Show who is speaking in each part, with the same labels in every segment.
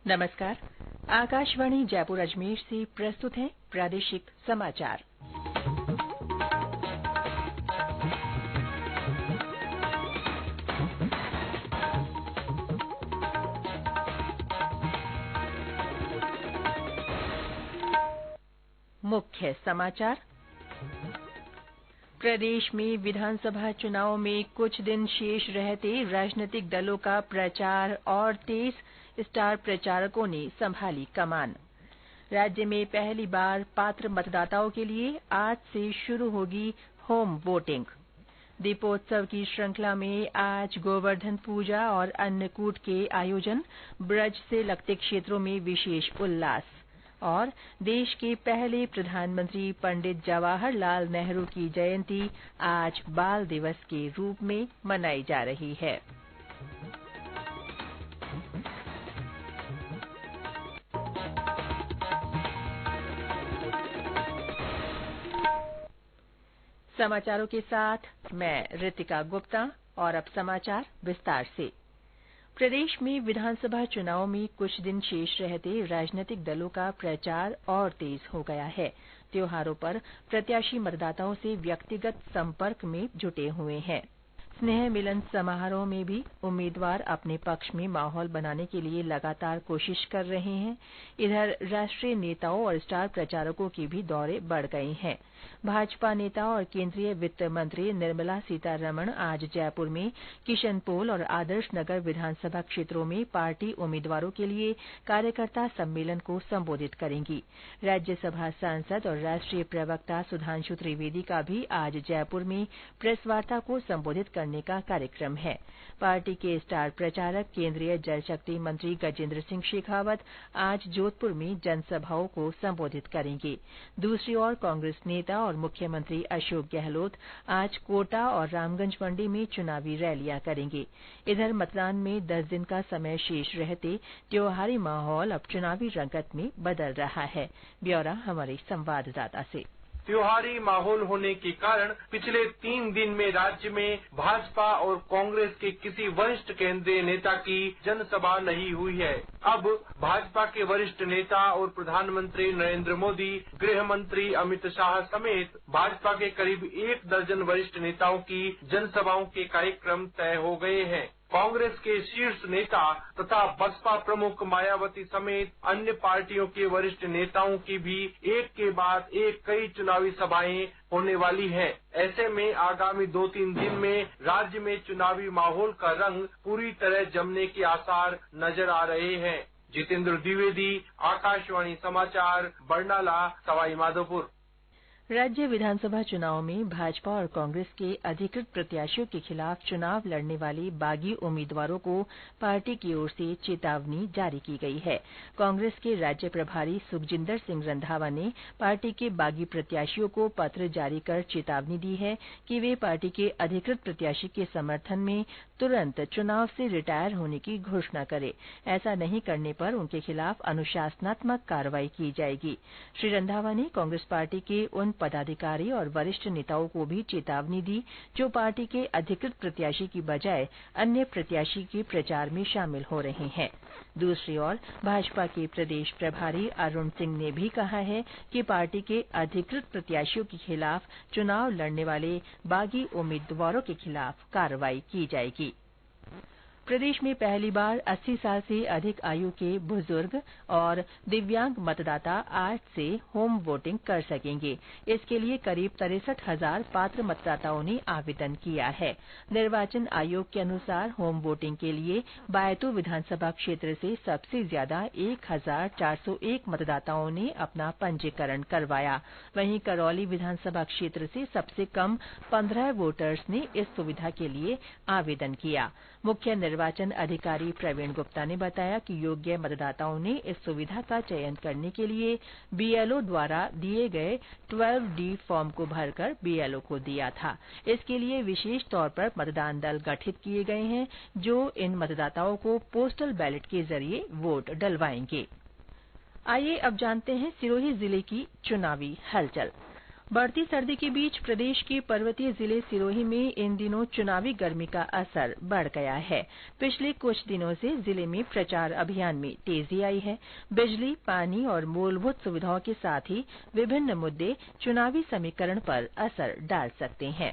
Speaker 1: नमस्कार। आकाशवाणी जयपुर अजमेर से प्रस्तुत हैं प्रादेशिक समाचार। मुख्य समाचार। प्रदेश में विधानसभा चुनाव में कुछ दिन शेष रहते राजनीतिक दलों का प्रचार और तेज स्टार प्रचारकों ने संभाली कमान। राज्य में पहली बार पात्र मतदाताओं के लिए आज से शुरू होगी होम वोटिंग। दीपोत्सव की श्रृंखला में आज गोवर्धन पूजा और अन्नकूट के आयोजन। ब्रज से लगते क्षेत्रों में विशेष उल्लास। और देश के पहले प्रधानमंत्री पंडित जवाहरलाल नेहरू की जयंती आज बाल दिवस के रूप में मनाई जा रही है। समाचारों के साथ मैं रितिका गुप्ता। और अब समाचार विस्तार से। प्रदेश में विधानसभा चुनाव में कुछ दिन शेष रहते राजनीतिक दलों का प्रचार और तेज हो गया है। त्योहारों पर प्रत्याशी मतदाताओं से व्यक्तिगत संपर्क में जुटे हुए हैं। स्नेह मिलन समारोह में भी उम्मीदवार अपने पक्ष में माहौल बनाने के लिए लगातार कोशिश कर रहे हैं। इधर राष्ट्रीय नेताओं और स्टार प्रचारकों के भी दौरे बढ़ गए हैं। भाजपा नेता और केंद्रीय वित्त मंत्री निर्मला सीतारमण आज जयपुर में किशनपोल और आदर्श नगर विधानसभा क्षेत्रों में पार्टी उम्मीदवारों के लिए कार्यकर्ता सम्मेलन को संबोधित करेंगी। राज्यसभा सांसद और राष्ट्रीय प्रवक्ता सुधांशु त्रिवेदी का भी आज जयपुर में प्रेस वार्ता को संबोधित करने का कार्यक्रम है। पार्टी के स्टार प्रचारक केंद्रीय जल शक्ति मंत्री गजेंद्र सिंह शेखावत आज जोधपुर में जनसभाओं को संबोधित करेंगे। दूसरी ओर कांग्रेस नेता और मुख्यमंत्री अशोक गहलोत आज कोटा और रामगंज मंडी में चुनावी रैलियां करेंगे। इधर मतदान में 10 दिन का समय शेष रहते त्योहारी माहौल अब चुनावी रंगत में बदल रहा है। ब्यौरा हमारे संवाददाता से।
Speaker 2: त्योहारी माहौल होने के कारण पिछले 3 दिन में राज्य में भाजपा और कांग्रेस के किसी वरिष्ठ केंद्रीय नेता की जनसभा नहीं हुई है। अब भाजपा के वरिष्ठ नेता और प्रधानमंत्री नरेंद्र मोदी, गृह मंत्री अमित शाह समेत भाजपा के करीब 1 दर्जन वरिष्ठ नेताओं की जनसभाओं के कार्यक्रम तय हो गए हैं। कांग्रेस के शीर्ष नेता तथा बसपा प्रमुख मायावती समेत अन्य पार्टियों के वरिष्ठ नेताओं की भी एक के बाद एक कई चुनावी सभाएं होने वाली हैं। ऐसे में आगामी 2-3 दिन में राज्य में चुनावी माहौल का रंग पूरी तरह जमने के आसार नजर आ रहे हैं। जितेंद्र द्विवेदी, आकाशवाणी समाचार, बरनाला, सवाई माधोपुर।
Speaker 1: राज्य विधानसभा चुनाव में भाजपा और कांग्रेस के अधिकृत प्रत्याशियों के खिलाफ चुनाव लड़ने वाले बागी उम्मीदवारों को पार्टी की ओर से चेतावनी जारी की गई है। कांग्रेस के राज्य प्रभारी सुखजिंदर सिंह रंधावा ने पार्टी के बागी प्रत्याशियों को पत्र जारी कर चेतावनी दी है कि वे पार्टी के अधिकृत प्रत्याशी के समर्थन में तुरंत चुनाव से रिटायर होने की घोषणा करें। ऐसा नहीं करने पर उनके खिलाफ अनुशासनात्मक कार्रवाई की जाएगी। श्री रंधावा ने कांग्रेस पार्टी के उन पदाधिकारी और वरिष्ठ नेताओं को भी चेतावनी दी जो पार्टी के अधिकृत प्रत्याशी की बजाय अन्य प्रत्याशी के प्रचार में शामिल हो रहे हैं। दूसरी ओर भाजपा के प्रदेश प्रभारी अरुण सिंह ने भी कहा है कि पार्टी के अधिकृत प्रत्याशियों के खिलाफ चुनाव लड़ने वाले बागी उम्मीदवारों के खिलाफ कार्रवाई की जाएगी। प्रदेश में पहली बार 80 साल से अधिक आयु के बुजुर्ग और दिव्यांग मतदाता आज से होम वोटिंग कर सकेंगे। इसके लिए करीब 63,000 पात्र मतदाताओं ने आवेदन किया है। निर्वाचन आयोग के अनुसार होम वोटिंग के लिए बायतू विधानसभा क्षेत्र से सबसे ज्यादा 1,401 मतदाताओं ने अपना पंजीकरण करवाया। वहीं करौली विधानसभा क्षेत्र से सबसे कम 15 वोटर्स ने इस सुविधा के लिए आवेदन किया। मुख्य निर्वाचन अधिकारी प्रवीण गुप्ता ने बताया कि योग्य मतदाताओं ने इस सुविधा का चयन करने के लिए बीएलओ द्वारा दिए गए 12D फॉर्म को भरकर बीएलओ को दिया था। इसके लिए विशेष तौर पर मतदान दल गठित किए गए हैं जो इन मतदाताओं को पोस्टल बैलेट के जरिए वोट डलवाएंगे। आइए अब जानते हैं सिरोही जिले की चुनावी हलचल। बढ़ती सर्दी के बीच प्रदेश के पर्वतीय जिले सिरोही में इन दिनों चुनावी गर्मी का असर बढ़ गया है। पिछले कुछ दिनों से जिले में प्रचार अभियान में तेजी आई है। बिजली, पानी और मूलभूत सुविधाओं के साथ ही विभिन्न मुद्दे चुनावी समीकरण पर असर डाल सकते हैं।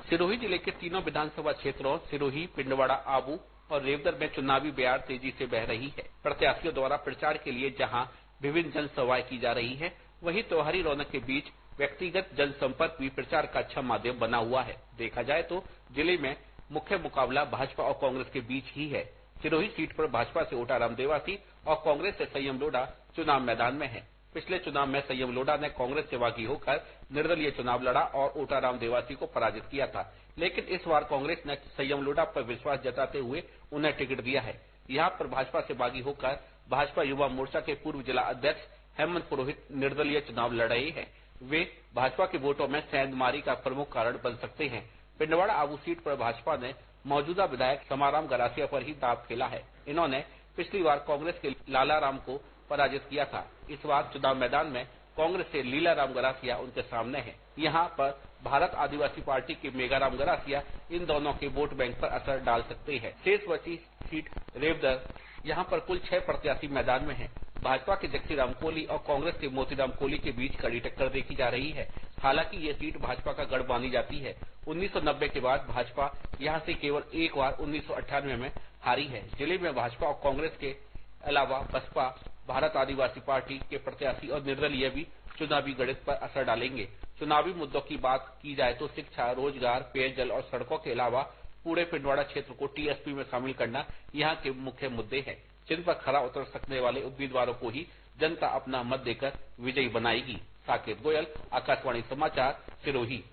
Speaker 3: सिरोही जिले के तीनों विधानसभा क्षेत्रों सिरोही, पिंडवाड़ा, आबू और रेवदर में चुनावी बयार तेजी से बह रही है। प्रत्याशियों द्वारा प्रचार के लिए जहां विभिन्न जनसभाएं की जा रही है, वहीं त्योहारी रौनक के बीच व्यक्तिगत जनसंपर्क भी प्रचार का अच्छा माध्यम बना हुआ है। देखा जाए तो जिले में मुख्य मुकाबला भाजपा और कांग्रेस के बीच ही है। सिरोही सीट पर भाजपा से ओटाराम देवासी और कांग्रेस से संयम लोढ़ा चुनाव मैदान में है। पिछले चुनाव में संयम लोढ़ा ने कांग्रेस से बागी होकर निर्दलीय चुनाव लड़ा और ओटाराम देवासी को पराजित किया था, लेकिन इस बार कांग्रेस ने संयम लोढ़ा पर विश्वास जताते हुए उन्हें टिकट दिया है। यहाँ पर भाजपा से बागी होकर भाजपा युवा मोर्चा के पूर्व जिला अध्यक्ष हेमंत पुरोहित निर्दलीय चुनाव लड़ रहे हैं। वे भाजपा के वोटों में सेंधमारी का प्रमुख कारण बन सकते हैं। पिंडवाड़ा आबू सीट पर भाजपा ने मौजूदा विधायक समाराम गरासिया पर ही दांव खेला है। इन्होंने पिछली बार कांग्रेस के लालाराम को पराजित किया था। इस बार चुनाव मैदान में कांग्रेस से लीलाराम गरासिया उनके सामने है। यहाँ पर भारत आदिवासी पार्टी के मेघाराम गरासिया इन दोनों के वोट बैंक पर असर डाल सकते हैं। शेष बची सीट रेवदर, यहाँ पर कुल 6 प्रत्याशी मैदान में हैं। भाजपा के जक्सीराम कोहली और कांग्रेस के मोतीराम कोहली के बीच कड़ी टक्कर देखी जा रही है। हालांकि ये सीट भाजपा का गढ़ मानी जाती है। 1990 के बाद भाजपा यहाँ से केवल एक बार 1998 में हारी है। जिले में भाजपा और कांग्रेस के अलावा बसपा, भारत आदिवासी पार्टी के प्रत्याशी और निर्दलीय भी चुनावी गणित पर असर डालेंगे। चुनावी मुद्दों की बात की जाए तो शिक्षा, रोजगार, पेयजल और सड़कों के अलावा पूरे पिंडवाड़ा क्षेत्र को टीएसपी में शामिल करना यहाँ के मुख्य मुद्दे हैं, जिन पर खरा उतर सकने वाले उम्मीदवारों को ही जनता अपना मत देकर विजयी बनाएगी। साकेत गोयल, आकाशवाणी समाचार, सिरोही।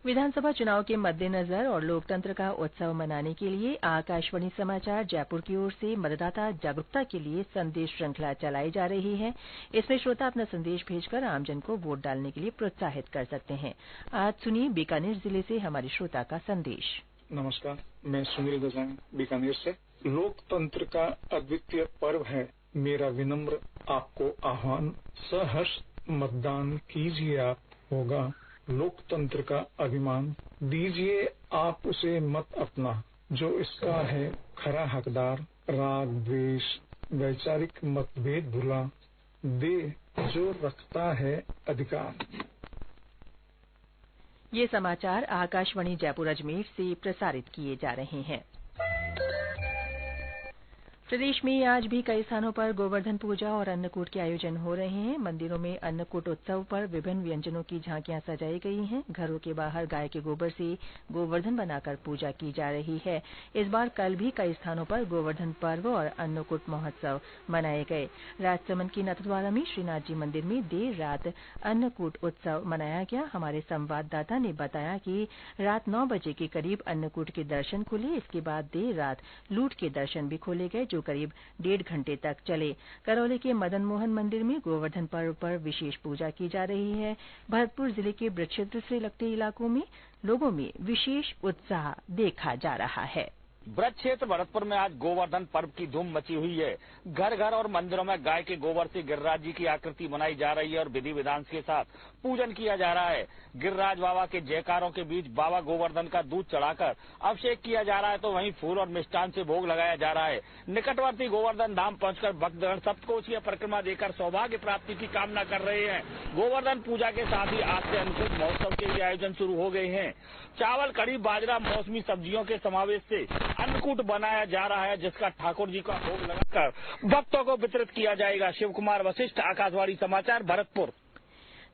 Speaker 1: विधानसभा चुनाव के मद्देनजर और लोकतंत्र का उत्सव मनाने के लिए आकाशवाणी समाचार जयपुर की ओर से मतदाता जागरूकता के लिए संदेश श्रृंखला चलाई जा रही है। इसमें श्रोता अपना संदेश भेजकर आमजन को वोट डालने के लिए प्रोत्साहित कर सकते हैं। आज सुनिए बीकानेर जिले से हमारे श्रोता का संदेश।
Speaker 4: नमस्कार, मैं सुनील गजान बीकानेर से। लोकतंत्र का अद्वितीय पर्व है मेरा विनम्र आपको आह्वान, सहर्ष मतदान कीजिए, आप होगा लोकतंत्र का अभिमान। दीजिए आप उसे मत अपना, जो इसका है खरा हकदार। राग द्वेष वैचारिक मतभेद भुला, दे जो रखता है अधिकार।
Speaker 1: ये समाचार आकाशवाणी जयपुर अजमेर से प्रसारित किए जा रहे हैं। प्रदेश में आज भी कई स्थानों पर गोवर्धन पूजा और अन्नकूट के आयोजन हो रहे हैं। मंदिरों में अन्नकूट उत्सव पर विभिन्न व्यंजनों की झांकियां सजाई गई हैं। घरों के बाहर गाय के गोबर से गोवर्धन बनाकर पूजा की जा रही है। इस बार कल भी कई स्थानों पर गोवर्धन पर्व और अन्नकूट महोत्सव मनाए गए। राजसमंद की नथद्वारा में श्रीनाथ जी मंदिर में देर रात अन्नकूट उत्सव मनाया गया। हमारे संवाददाता ने बताया कि रात 9 बजे के करीब अन्नकूट के दर्शन खुले। इसके बाद देर रात लूट के दर्शन भी खोले गए, जो करीब 1.5 घंटे तक चले। करौली के मदन मोहन मंदिर में गोवर्धन पर्व पर विशेष पूजा की जा रही है। भरतपुर जिले के ब्रज क्षेत्र से लगते इलाकों में लोगों में विशेष उत्साह देखा जा रहा है।
Speaker 5: ब्रज क्षेत्र भरतपुर में आज गोवर्धन पर्व की धूम मची हुई है। घर घर और मंदिरों में गाय के गोबर से गिरिराज जी की आकृति बनाई जा रही है और विधि विधान के साथ पूजन किया जा रहा है। गिरिराज बाबा के जयकारों के बीच बाबा गोवर्धन का दूध चढ़ाकर अभिषेक किया जा रहा है, तो वहीं फूल और मिष्टान से भोग लगाया जा रहा है। निकटवर्ती गोवर्धन धाम पहुंचकर भक्तगण सप्तकोशीय परिक्रमा देकर सौभाग्य प्राप्ति की कामना कर रहे हैं। गोवर्धन पूजा के साथ ही आज से अन्नकूट महोत्सव के लिए आयोजन शुरू हो गए हैं। चावल, कड़ी, बाजरा, मौसमी सब्जियों के समावेश से अन्नकूट बनाया जा रहा है, जिसका ठाकुर जी का भोग लगाकर भक्तों को वितरित किया जाएगा। शिव कुमार वशिष्ठ, आकाशवाणी समाचार, भरतपुर।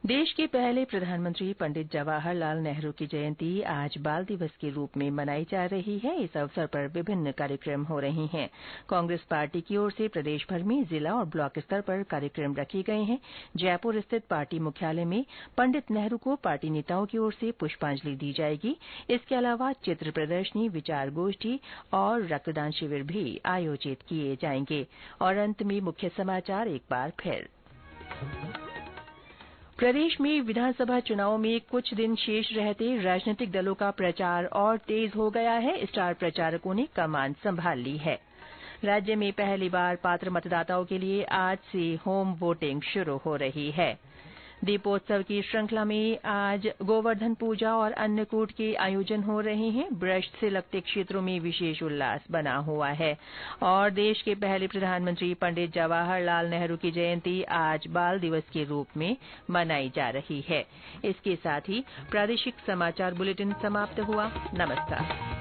Speaker 1: देश के पहले प्रधानमंत्री पंडित जवाहरलाल नेहरू की जयंती आज बाल दिवस के रूप में मनाई जा रही है। इस अवसर पर विभिन्न कार्यक्रम हो रहे हैं। कांग्रेस पार्टी की ओर से प्रदेश भर में जिला और ब्लॉक स्तर पर कार्यक्रम रखे गए हैं। जयपुर स्थित पार्टी मुख्यालय में पंडित नेहरू को पार्टी नेताओं की ओर से पुष्पांजलि दी जाएगी। इसके अलावा चित्र प्रदर्शनी, विचार गोष्ठी और रक्तदान शिविर भी आयोजित किए जाएंगे। और अंत में मुख्य समाचार एक बार फिर। प्रदेश में विधानसभा चुनाव में कुछ दिन शेष रहते राजनीतिक दलों का प्रचार और तेज हो गया है। स्टार प्रचारकों ने कमान संभाल ली है। राज्य में पहली बार पात्र मतदाताओं के लिए आज से होम वोटिंग शुरू हो रही है। दीपोत्सव की श्रृंखला में आज गोवर्धन पूजा और अन्नकूट के आयोजन हो रहे हैं। ब्रश से लगते क्षेत्रों में विशेष उल्लास बना हुआ है। और देश के पहले प्रधानमंत्री पंडित जवाहरलाल नेहरू की जयंती आज बाल दिवस के रूप में मनाई जा रही है। इसके साथ ही प्रादेशिक समाचार बुलेटिन समाप्त हुआ। नमस्कार।